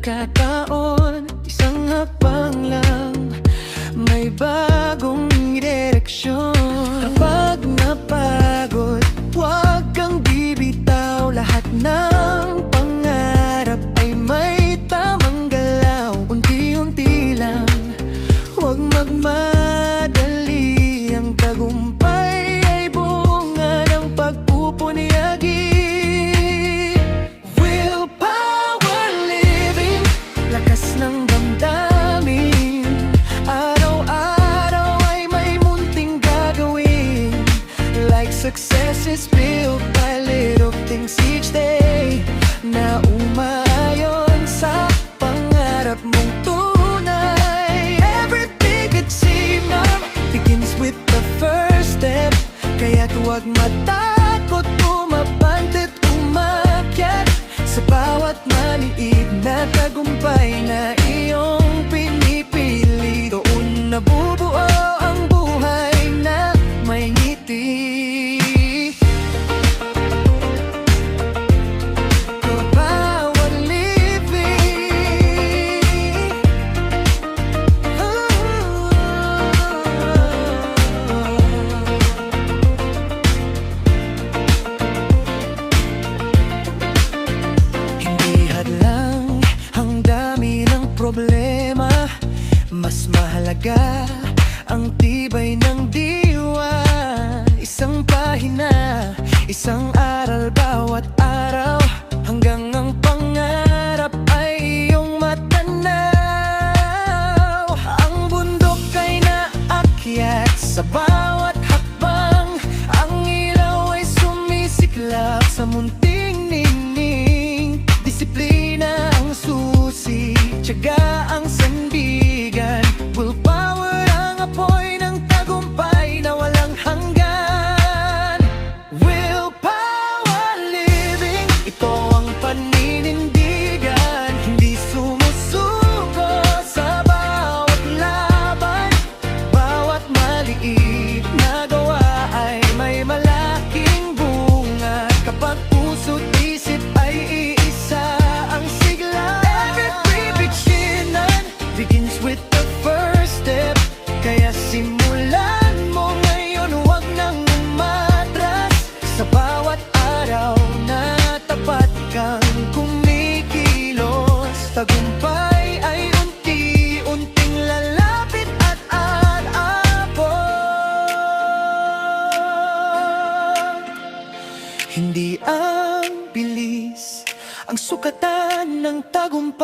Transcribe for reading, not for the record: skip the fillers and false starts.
pagkakataon, isang hakbang lang, may bagong direksyon. Kapag napagod, huwag kang bibitaw. Lahat ng pangarap ay may tamang galaw. Unti-unti lang, huwag magmadali. Ang tagumpay ay bunga ng pagpupunyagi. Willpower living, lakas ng damdamin. Araw-araw ay may munting gagawin. Like success is built by little things each day, na umaayon sa pangarap mong tunay. Every big achievement begins with the first step. Kaya't huwag matakot, umabante't umakyat. Sa bawat maliit na tagumpay na iyong pinipili, doon nabubuo ang buhay na may ngiti. Willpower living. Hindi hadlang ang dami ng problema, mas mahalaga ang tibay ng diwa. Isang pahina, isang aral bawat araw, hanggang ang pangarap ay iyong matanaw. Ang bundok ay naakyat sa bawat hakbang, ang ilaw ay sumisiklab sa munting ningning. Disiplina ang susi, tiyaga ang sandigan. Willpower ang apoy ng tagumpay na walang hanggan. Willpower living, ito ang paninindigan. Hindi sumusuko sa bawat laban. Bawat maliit na gawa ay may malaking bunga. Kapag puso't isip ay iisa ang sigla. Every beginning begins with the first step. Kaya simulan mo ngayon, huwag nang umatras. Sa bawat araw na tapat kang kumikilos, tagumpay